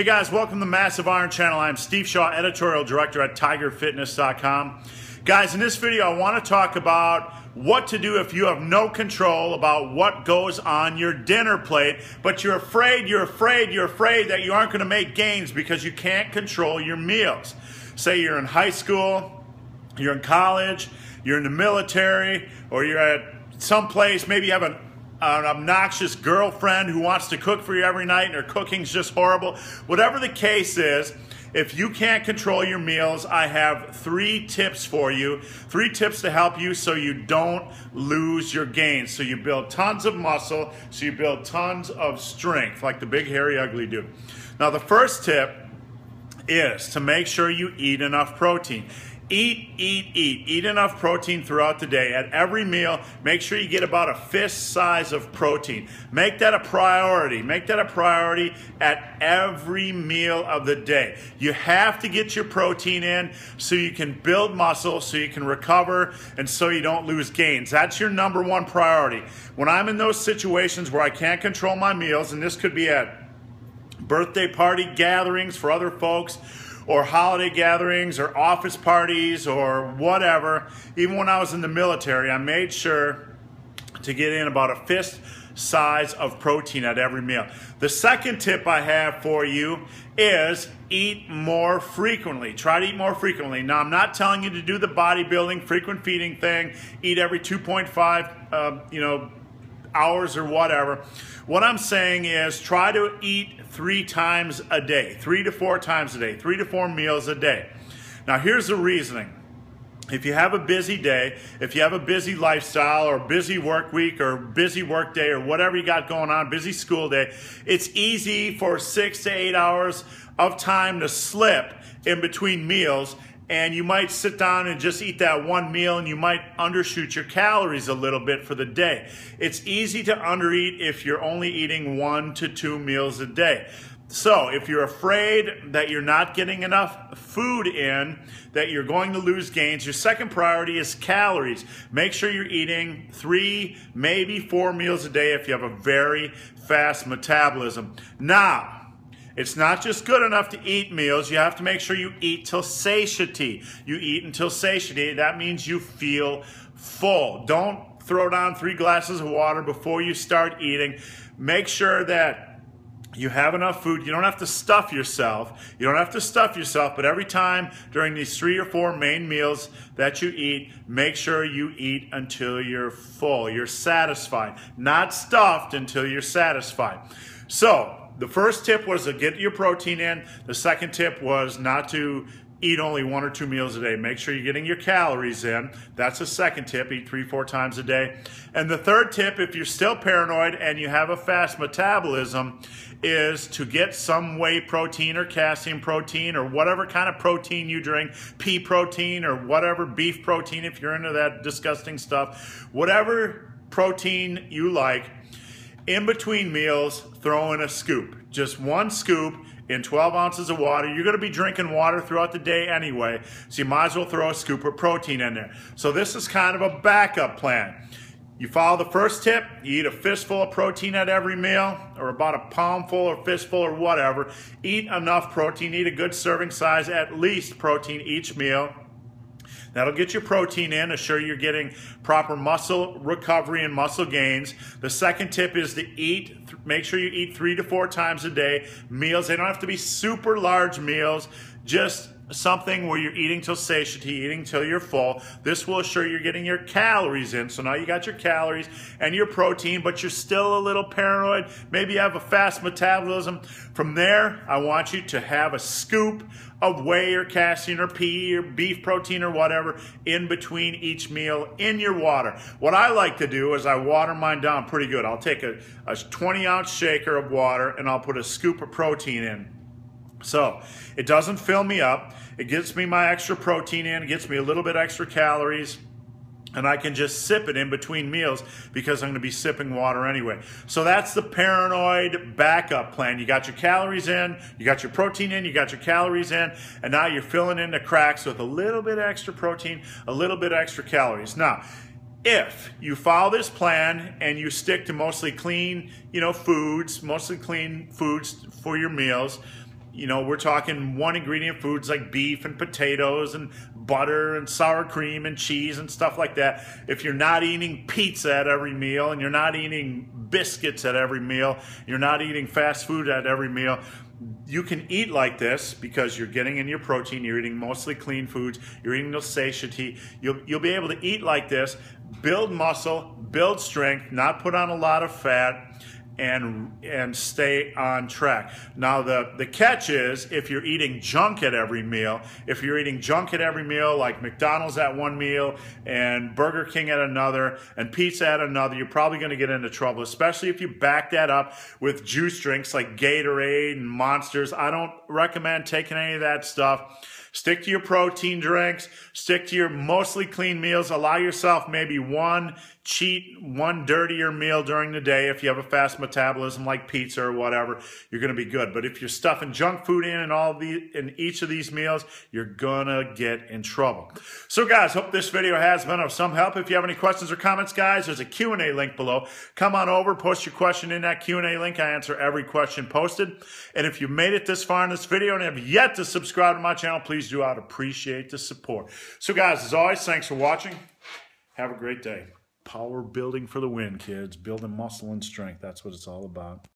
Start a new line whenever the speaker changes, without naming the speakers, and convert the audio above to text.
Hey guys, welcome to the Massive Iron Channel. I'm Steve Shaw, Editorial Director at TigerFitness.com. Guys, in this video I want to talk about what to do if you have no control about what goes on your dinner plate, but you're afraid that you aren't going to make gains because you can't control your meals. Say you're in high school, you're in college, you're in the military, or you're at some place, maybe you have an obnoxious girlfriend who wants to cook for you every night and her cooking's just horrible. Whatever the case is, if you can't control your meals, I have 3 tips for you. 3 tips to help you so you don't lose your gains. So you build tons of muscle, so you build tons of strength, like the big, hairy, ugly dude. Now, the first tip is to make sure you eat enough protein. Eat enough protein throughout the day. At every meal, make sure you get about a fist size of protein. Make that a priority. Make that a priority at every meal of the day. You have to get your protein in so you can build muscle, so you can recover, and so you don't lose gains. That's your number 1 priority. When I'm in those situations where I can't control my meals, and this could be at birthday party gatherings for other folks, or holiday gatherings, or office parties, or whatever. Even when I was in the military, I made sure to get in about a fist size of protein at every meal. The second tip I have for you is eat more frequently. Try to eat more frequently. Now, I'm not telling you to do the bodybuilding, frequent feeding thing, eat every 2.5, hours or whatever. What I'm saying is try to eat 3 times a day, 3 to 4 times a day, 3 to 4 meals a day. Now, here's the reasoning. If you have a busy day, if you have a busy lifestyle or busy work week or busy work day or whatever you got going on, busy school day, it's easy for 6 to 8 hours of time to slip in between meals, and you might sit down and just eat that one meal and you might undershoot your calories a little bit for the day. It's easy to undereat if you're only eating 1 to 2 meals a day. So if you're afraid that you're not getting enough food in, that you're going to lose gains, your second priority is calories. Make sure you're eating 3, maybe 4 meals a day if you have a very fast metabolism. Now, it's not just good enough to eat meals. You have to make sure you eat till satiety. You eat until satiety. That means you feel full. Don't throw down 3 glasses of water before you start eating. Make sure that you have enough food. You don't have to stuff yourself. You don't have to stuff yourself, but every time during these 3 or 4 main meals that you eat, make sure you eat until you're full. You're satisfied. Not stuffed until you're satisfied. So, the first tip was to get your protein in. The second tip was not to eat only 1 or 2 meals a day. Make sure you're getting your calories in. That's the second tip. Eat 3 or 4 times a day. And the third tip, if you're still paranoid and you have a fast metabolism, is to get some whey protein or casein protein or whatever kind of protein you drink, pea protein or whatever, beef protein if you're into that disgusting stuff. Whatever protein you like, in between meals, throw in a scoop. Just 1 scoop in 12 ounces of water. You're going to be drinking water throughout the day anyway, so you might as well throw a scoop of protein in there. So this is kind of a backup plan. You follow the first tip, you eat a fistful of protein at every meal, or about a palmful or fistful or whatever. Eat enough protein, eat a good serving size, at least protein each meal. That'll get your protein in, assure you're getting proper muscle recovery and muscle gains. The second tip is to make sure you eat 3 to 4 times a day. Meals, they don't have to be super large meals, just something where you're eating till satiety, eating till you're full. This will assure you're getting your calories in. So now you got your calories and your protein, but you're still a little paranoid. Maybe you have a fast metabolism. From there, I want you to have a scoop of whey or casein or pea or beef protein or whatever in between each meal in your water. What I like to do is I water mine down pretty good. I'll take a 20-ounce shaker of water and I'll put a scoop of protein in. So it doesn't fill me up. It gets me my extra protein in, it gets me a little bit extra calories, and I can just sip it in between meals because I'm going to be sipping water anyway. So that's the paranoid backup plan. You got your calories in, you got your protein in, you got your calories in, and now you're filling in the cracks with a little bit extra protein, a little bit extra calories. Now, if you follow this plan and you stick to mostly clean, foods, mostly clean foods for your meals, You know, we're talking one ingredient foods like beef and potatoes and butter and sour cream and cheese and stuff like that. If you're not eating pizza at every meal and you're not eating biscuits at every meal, you're not eating fast food at every meal, you can eat like this because you're getting in your protein, you're eating mostly clean foods, you're eating no satiety. You'll be able to eat like this, build muscle, build strength, not put on a lot of fat, and stay on track. Now the catch is, if you're eating junk at every meal, like McDonald's at one meal and Burger King at another and pizza at another, you're probably going to get into trouble, especially if you back that up with juice drinks like Gatorade and Monsters. I don't recommend taking any of that stuff. Stick to your protein drinks, stick to your mostly clean meals, allow yourself maybe one dirtier meal during the day. If you have a fast metabolism like pizza or whatever, you're going to be good. But if you're stuffing junk food in each of these meals, you're going to get in trouble. So guys, hope this video has been of some help. If you have any questions or comments, guys, there's a Q&A link below. Come on over, post your question in that Q&A link. I answer every question posted. And if you've made it this far in this video and have yet to subscribe to my channel, please do. I'd appreciate the support. So guys, as always, thanks for watching. Have a great day. Power building for the win, kids. Building muscle and strength. That's what it's all about.